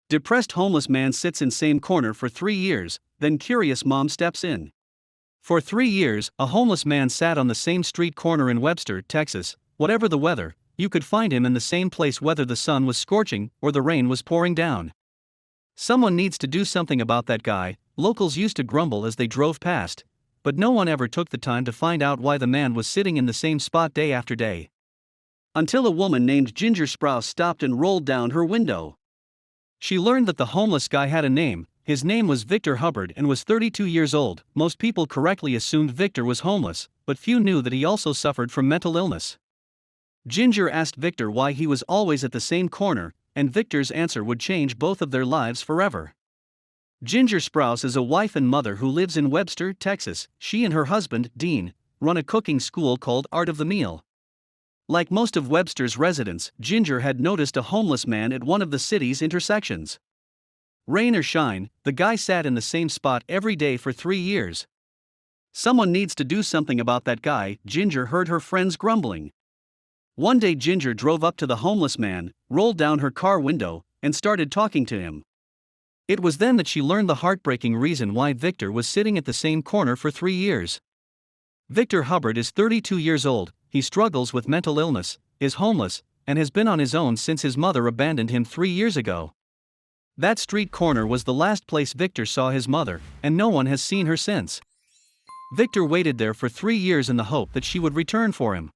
Depressed homeless man sits in same corner for 3 years, then curious mom steps in. For 3 years, a homeless man sat on the same street corner in Webster, Texas. Whatever the weather, you could find him in the same place whether the sun was scorching or the rain was pouring down. Someone needs to do something about that guy, locals used to grumble as they drove past, but no one ever took the time to find out why the man was sitting in the same spot day after day. Until a woman named Ginger Sprouse stopped and rolled down her window. She learned that the homeless guy had a name. His name was Victor Hubbard and was 32 years old. Most people correctly assumed Victor was homeless, but few knew that he also suffered from mental illness. Ginger asked Victor why he was always at the same corner, and Victor's answer would change both of their lives forever. Ginger Sprouse is a wife and mother who lives in Webster, Texas. She and her husband, Dean, run a cooking school called Art of the Meal. Like most of Webster's residents, Ginger had noticed a homeless man at one of the city's intersections. Rain or shine, the guy sat in the same spot every day for 3 years. Someone needs to do something about that guy, Ginger heard her friends grumbling. One day Ginger drove up to the homeless man, rolled down her car window, and started talking to him. It was then that she learned the heartbreaking reason why Victor was sitting at the same corner for 3 years. Victor Hubbard is 32 years old. He struggles with mental illness, is homeless, and has been on his own since his mother abandoned him 3 years ago. That street corner was the last place Victor saw his mother, and no one has seen her since. Victor waited there for 3 years in the hope that she would return for him.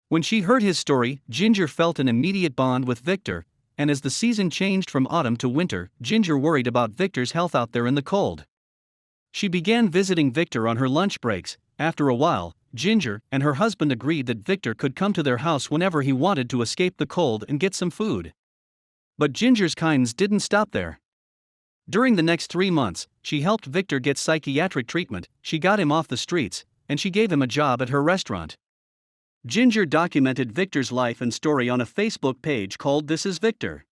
When she heard his story, Ginger felt an immediate bond with Victor, and as the season changed from autumn to winter, Ginger worried about Victor's health out there in the cold. She began visiting Victor on her lunch breaks. After a while, Ginger and her husband agreed that Victor could come to their house whenever he wanted to escape the cold and get some food. But Ginger's kindness didn't stop there. During the next 3 months, she helped Victor get psychiatric treatment, she got him off the streets, and she gave him a job at her restaurant. Ginger documented Victor's life and story on a Facebook page called This Is Victor.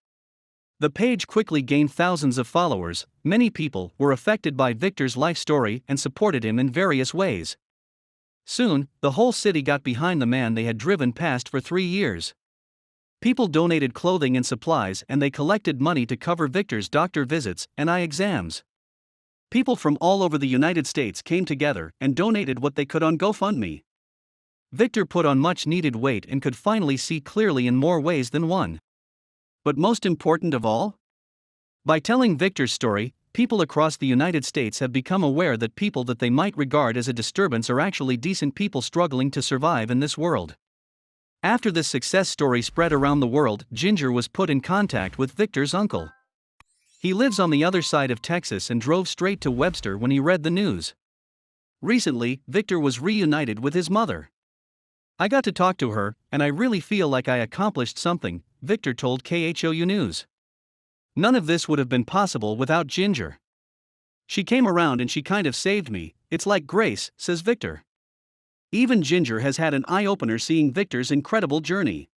The page quickly gained thousands of followers. Many people were affected by Victor's life story and supported him in various ways. Soon, the whole city got behind the man they had driven past for 3 years. People donated clothing and supplies, and they collected money to cover Victor's doctor visits and eye exams. People from all over the United States came together and donated what they could on GoFundMe. Victor put on much needed weight and could finally see clearly in more ways than one. But most important of all? By telling Victor's story, people across the United States have become aware that people that they might regard as a disturbance are actually decent people struggling to survive in this world. After this success story spread around the world, Ginger was put in contact with Victor's uncle. He lives on the other side of Texas and drove straight to Webster when he read the news. Recently, Victor was reunited with his mother. I got to talk to her, and I really feel like I accomplished something, Victor told KHOU News. None of this would have been possible without Ginger. She came around and she kind of saved me. It's like grace, says Victor. Even Ginger has had an eye-opener seeing Victor's incredible journey.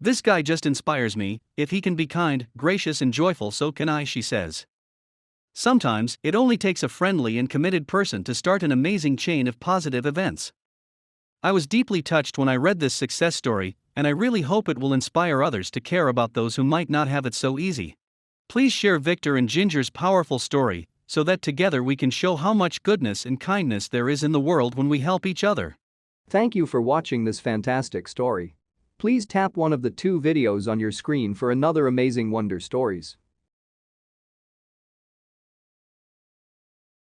This guy just inspires me. If he can be kind, gracious and joyful, so can I, she says. Sometimes, it only takes a friendly and committed person to start an amazing chain of positive events. I was deeply touched when I read this success story, and I really hope it will inspire others to care about those who might not have it so easy. Please share Victor and Ginger's powerful story, so that together we can show how much goodness and kindness there is in the world when we help each other. Thank you for watching this fantastic story. Please tap one of the 2 videos on your screen for another amazing Wonder Stories.